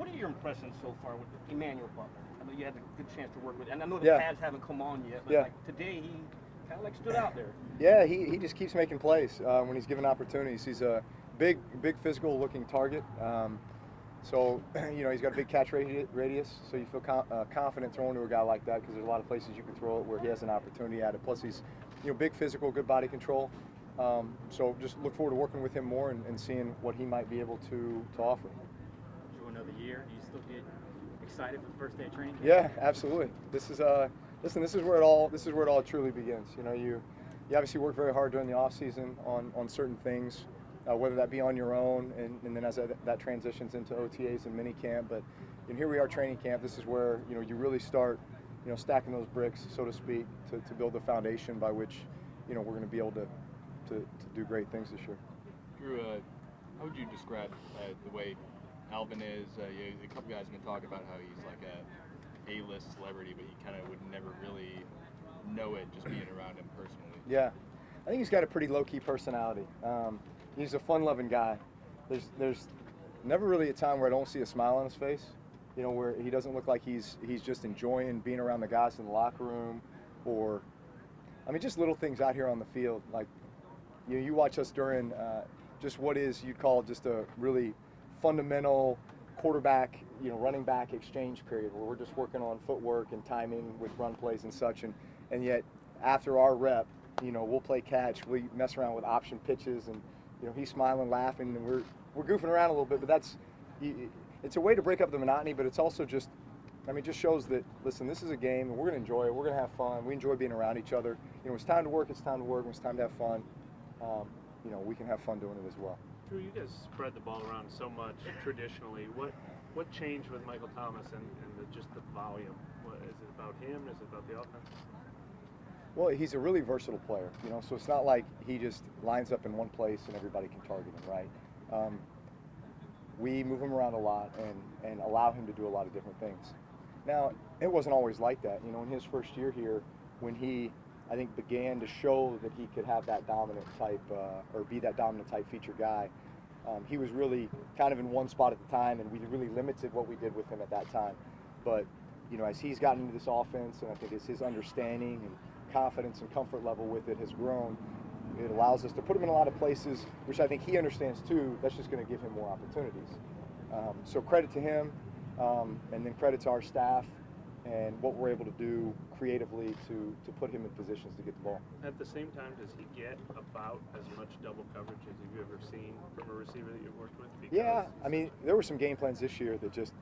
What are your impressions so far with Emmanuel Butler? I know you had a good chance to work with, and I know the Yeah. pads haven't come on yet, but Yeah. like today he kind of like stood out there. Yeah, he just keeps making plays when he's given opportunities. He's a big physical looking target. So, he's got a big catch radius, so you feel confident throwing to a guy like that because there's a lot of places you can throw it where he has an opportunity at it. Plus, he's big physical, good body control. So just look forward to working with him more and seeing what he might be able to offer. Drew, another year. Do you still get excited for the first day of training camp? Yeah, absolutely. This is listen. This is where it all truly begins. You obviously work very hard during the off season on certain things. Whether that be on your own, and then as that transitions into OTAs and minicamp. But here we are, training camp. This is where you really start, stacking those bricks, so to speak, to build the foundation by which we're going to be able to do great things this year. Drew, how would you describe the way Alvin is? A couple guys have been talking about how he's like a A-list celebrity, but you kind of would never really know it just being around him personally. Yeah, I think he's got a pretty low-key personality. He's a fun-loving guy. There's never really a time where I don't see a smile on his face, where he doesn't look like he's just enjoying being around the guys in the locker room, or, just little things out here on the field. Like, you watch us during just what you'd call just a really fundamental quarterback, running back exchange period where we're just working on footwork and timing with run plays and such, and yet after our rep, we'll play catch, we mess around with option pitches, and he's smiling, laughing, and we're goofing around a little bit, but it's a way to break up the monotony, but it's also just shows that, listen, this is a game, and we're going to enjoy it, we're going to have fun, we enjoy being around each other. When it's time to work, it's time to work, when it's time to have fun, we can have fun doing it as well. Drew, you guys spread the ball around so much traditionally. What changed with Michael Thomas and just the volume? Is it about him? Is it about the offense? Well, he's a really versatile player, so it's not like he just lines up in one place and everybody can target him, right? We move him around a lot and allow him to do a lot of different things. Now, it wasn't always like that. In his first year here, when he, I think, began to show that he could have that dominant type, or be that dominant type feature guy, he was really kind of in one spot at the time, and we really limited what we did with him at that time. But, as he's gotten into this offense, and I think as his understanding and confidence and comfort level with it has grown, it allows us to put him in a lot of places, which I think he understands too. That's just going to give him more opportunities. So credit to him, and then credit to our staff and what we're able to do creatively to put him in positions to get the ball. At the same time, does he get about as much double coverage as you've ever seen from a receiver that you've worked with? Because Yeah, there were some game plans this year that just,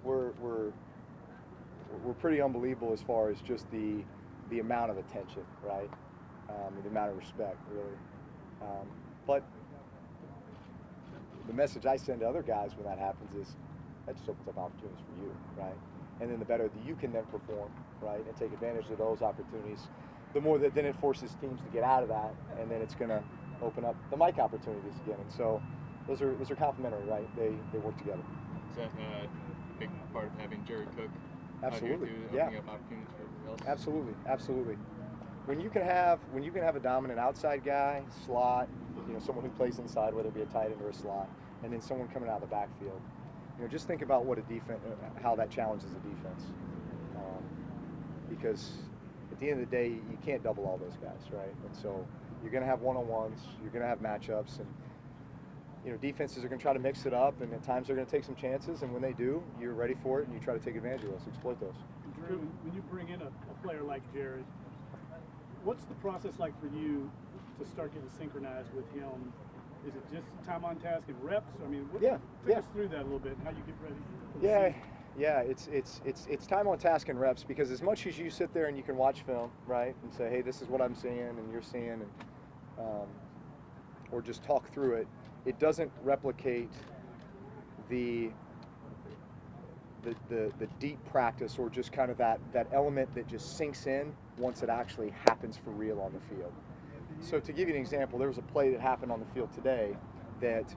were pretty unbelievable as far as just the amount of attention, right? The amount of respect, really. But the message I send to other guys when that happens is that just opens up opportunities for you, right? And then the better that you can then perform, right, and take advantage of those opportunities, the more that then it forces teams to get out of that, and then it's going to open up the mic opportunities again. And so those are complementary, right? They work together. Is that a big part of having Jerry Cook Absolutely. out here too, opening up opportunities for everybody else? Absolutely. When you can have a dominant outside guy, slot, someone who plays inside, whether it be a tight end or a slot, and then someone coming out of the backfield, just think about what how that challenges a defense. Because at the end of the day, you can't double all those guys, right? And so you're going to have one-on-ones, you're going to have matchups, and defenses are going to try to mix it up, and at times they're going to take some chances, and when they do, you're ready for it, and you try to take advantage of those, exploit those. Drew, when you bring in a player like Jared, what's the process like for you to start getting synchronized with him? Is it just time on task and reps? Take us through that a little bit, how you get ready for the season. It's time on task and reps, because as much as you sit there and you can watch film, right, and say, hey, this is what I'm seeing and you're seeing, and or just talk through it, it doesn't replicate the deep practice, or just kind of that element that just sinks in once it actually happens for real on the field. So to give you an example, there was a play that happened on the field today that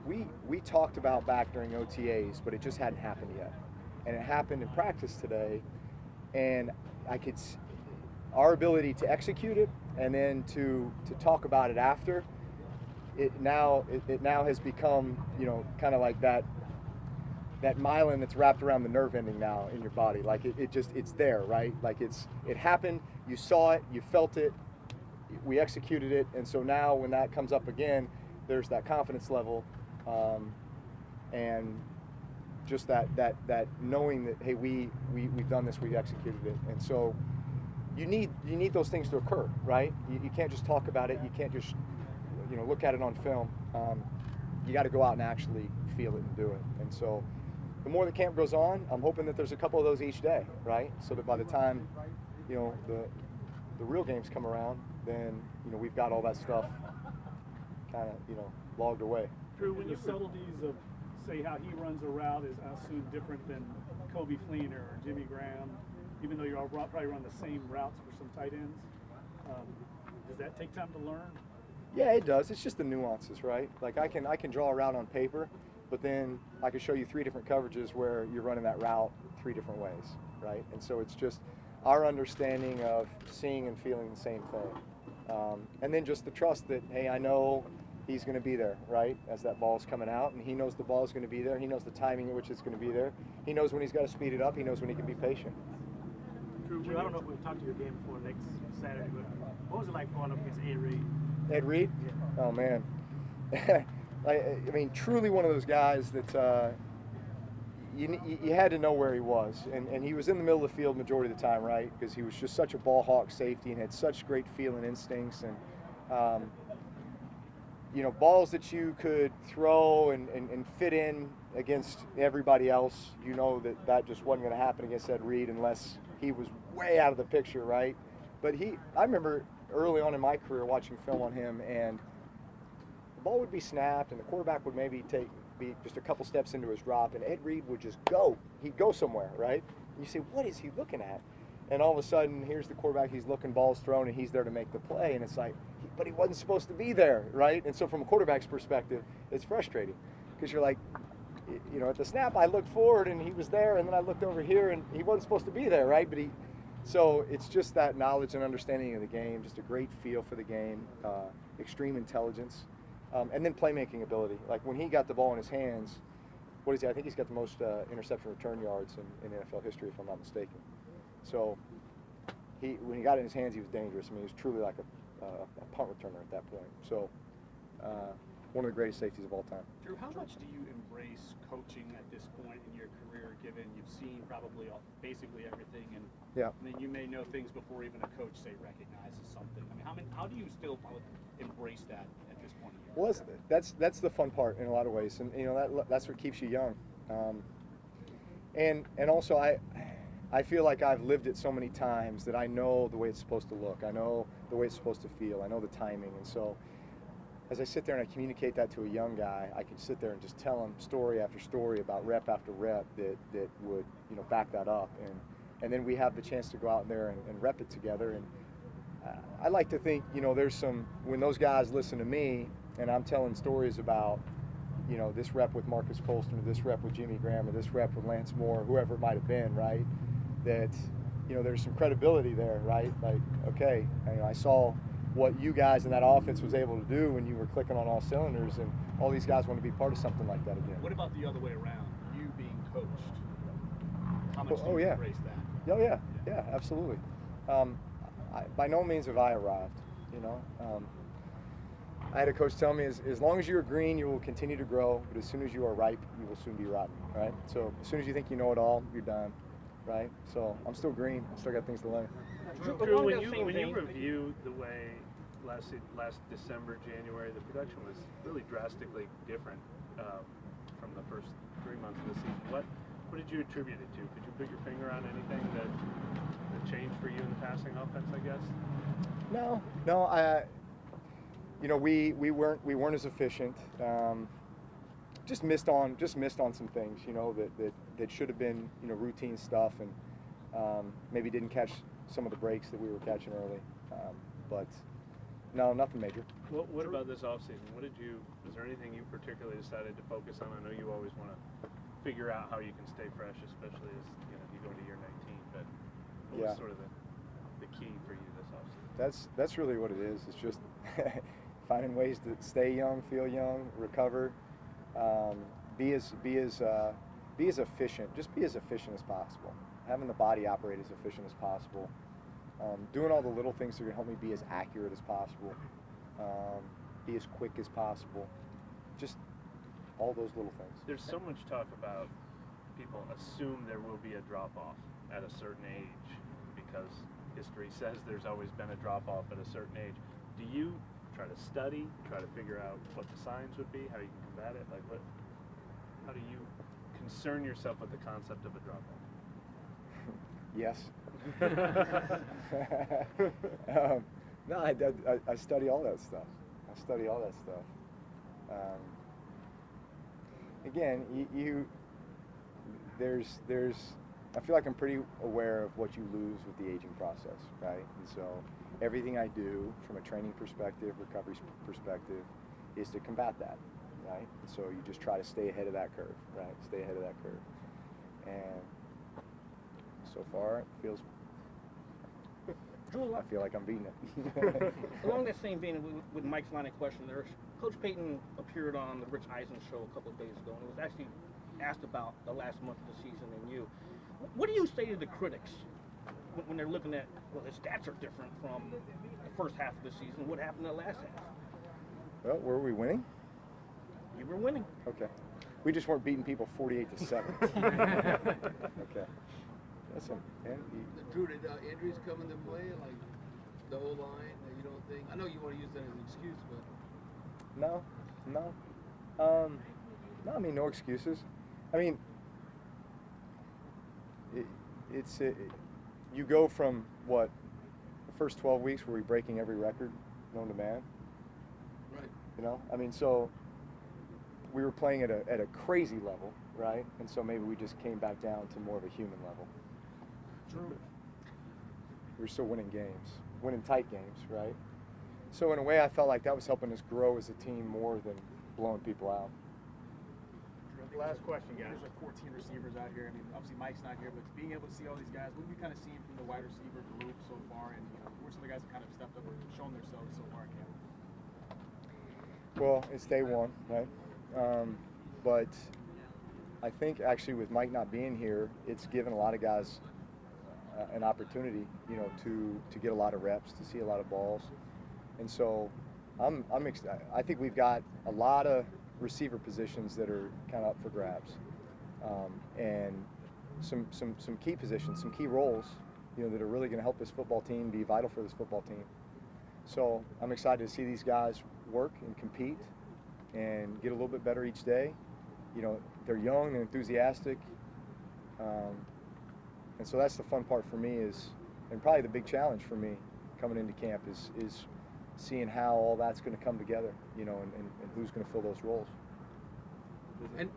we talked about back during OTAs, but it just hadn't happened yet. And it happened in practice today, and our ability to execute it and then to talk about it after, it now has become, kind of like that that myelin that's wrapped around the nerve ending now in your body. Like it's there, right? Like it happened, you saw it, you felt it, we executed it, and so now when that comes up again, there's that confidence level, and just that knowing that, hey, we've done this, we've executed it. And so you need those things to occur, right? You can't just talk about it, you can't just look at it on film. You got to go out and actually feel it and do it. And so the more the camp goes on, I'm hoping that there's a couple of those each day, right? So that by the time the real games come around, then we've got all that stuff kind of logged away. Drew, when the subtleties of, say, how he runs a route is, I assume, different than Kobe Fleener or Jimmy Graham, even though you all probably run the same routes for some tight ends, does that take time to learn? Yeah, it does. It's just the nuances, right? Like I can draw a route on paper, but then I can show you 3 different coverages where you're running that route 3 different ways, right? And so it's just our understanding of seeing and feeling the same thing. And then just the trust that, hey, I know he's going to be there, right, as that ball's coming out, and he knows the ball's going to be there. He knows the timing at which it's going to be there. He knows when he's got to speed it up. He knows when he can be patient. Drew, I don't know if we've talked to your game before next Saturday, but what was it like going up against Ed Reed? Ed Reed? Yeah. Oh, man. I mean, truly one of those guys that you had to know where he was. And he was in the middle of the field majority of the time, right? Because he was just such a ball hawk safety and had such great feeling instincts. And, balls that you could throw and fit in against everybody else, that just wasn't going to happen against Ed Reed unless he was way out of the picture, right? But I remember early on in my career watching film on him, and the ball would be snapped and the quarterback would maybe be just a couple steps into his drop, and Ed Reed would just go. He'd go somewhere, right? And you say, what is he looking at? And all of a sudden, here's the quarterback, he's looking, ball's thrown, and he's there to make the play. And it's like, but he wasn't supposed to be there, right? And so from a quarterback's perspective, it's frustrating. Because you're like, at the snap, I looked forward, and he was there, and then I looked over here, and he wasn't supposed to be there, right? So it's just that knowledge and understanding of the game, just a great feel for the game, extreme intelligence, and then playmaking ability. Like when he got the ball in his hands, what is he? I think he's got the most interception return yards in NFL history, if I'm not mistaken. So when he got it in his hands, he was dangerous. I mean, he was truly like a punt returner at that point. So one of the greatest safeties of all time. Drew, how much do you embrace coaching at this point in your career, given you've seen probably basically everything, and yeah, I mean, you may know things before even a coach, say, recognizes something. I mean, how do you still embrace that at this point in your career? Well, that's the fun part in a lot of ways, and that's what keeps you young. And also I feel like I've lived it so many times that I know the way it's supposed to look. I know the way it's supposed to feel. I know the timing. And so as I sit there and I communicate that to a young guy, I can sit there and just tell him story after story about rep after rep that would back that up. And then we have the chance to go out there and rep it together. And I like to think, there's when those guys listen to me and I'm telling stories about, this rep with Marcus Colston, or this rep with Jimmy Graham, or this rep with Lance Moore, whoever it might have been, right? That there's some credibility there, right? Like, okay, I saw what you guys in that offense was able to do when you were clicking on all cylinders, and all these guys want to be part of something like that again. What about the other way around? You being coached, how much do you yeah. embrace that? Oh yeah, absolutely. By no means have I arrived. I had a coach tell me, as long as you're green, you will continue to grow, but as soon as you are ripe, you will soon be rotten, right? So as soon as you think you know it all, you're done, right? So I'm still green. I still got things to learn. Drew, when you review the way last December, January, the production was really drastically different from the first 3 months of the season. What did you attribute it to? Could you put your finger on anything that changed for you in the passing offense, I guess? No. We weren't as efficient. Just missed on some things, that should have been, routine stuff, and maybe didn't catch some of the breaks that we were catching early. But no, nothing major. What about this offseason? Was there anything you particularly decided to focus on? I know you always want to figure out how you can stay fresh, especially as you go to year 19. But what was sort of the key for you this offseason? That's really what it is. It's just finding ways to stay young, feel young, recover, be as be as efficient. Just be as efficient as possible. Having the body operate as efficient as possible. Doing all the little things that are going to help me be as accurate as possible. Be as quick as possible. Just all those little things. There's so much talk about people assume there will be a drop-off at a certain age because history says there's always been a drop-off at a certain age. Do you try to study, try to figure out what the signs would be, how you can combat it? Like how do you concern yourself with the concept of a drop-off? Yes. No, I study all that stuff. I study all that stuff. Again, there's I feel like I'm pretty aware of what you lose with the aging process, right? And so everything I do from a training perspective, recovery perspective, is to combat that, right? And so you just try to stay ahead of that curve, right? Stay ahead of that curve. And so far, it feels, Drew, I feel like I'm beating it. along that same vein with Mike's line of question, Coach Payton appeared on the Rich Eisen show a couple of days ago, and it was actually asked about the last month of the season and you. What do you say to the critics when they're looking at, well, his stats are different from the first half of the season? What happened in the last half? Well, were we winning? You were winning. Okay. We just weren't beating people 48-7. Okay. Listen, man, Drew, did injuries come into play, like the whole line? That you don't think? I know you want to use that as an excuse, but no. I mean, no excuses. I mean, you go from what, the first 12 weeks were we breaking every record known to man? right. You know, I mean, so we were playing at a crazy level, right? And so maybe we just came back down to more of a human level. Drew, We were still winning games, winning tight games, right? So in a way, I felt like that was helping us grow as a team more than blowing people out. Last question, guys. There's like 14 receivers out here. I mean, obviously Mike's not here, but being able to see all these guys, what have you kind of seen from the wide receiver group so far, and who are some of the guys that kind of stepped up and shown themselves so far in camp? Well, it's day one, right? But I think actually with Mike not being here, it's given a lot of guys an opportunity, you know, to get a lot of reps, to see a lot of balls, and so I think we've got a lot of receiver positions that are kind of up for grabs, and some key positions, some key roles, you know, that are really going to help this football team, be vital for this football team. So I'm excited to see these guys work and compete and get a little bit better each day. You know, they're young and enthusiastic, and so that's the fun part for me and probably the big challenge for me coming into camp is seeing how all that's going to come together, you know, and who's going to fill those roles. And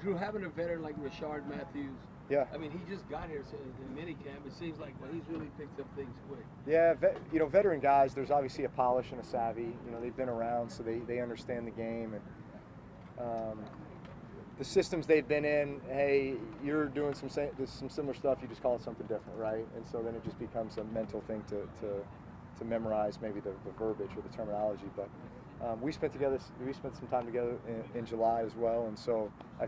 Drew, having a veteran like Rashard Matthews, yeah. I mean, he just got here, so in minicamp, it seems like, well, he's really picked up things quick. Yeah, you know, veteran guys, there's obviously a polish and a savvy. You know, they've been around, so they understand the game. And the systems they've been in, hey, you're doing some similar stuff, you just call it something different, right? And so then it just becomes a mental thing to memorize maybe the verbiage or the terminology. But we spent some time together in July as well, and so I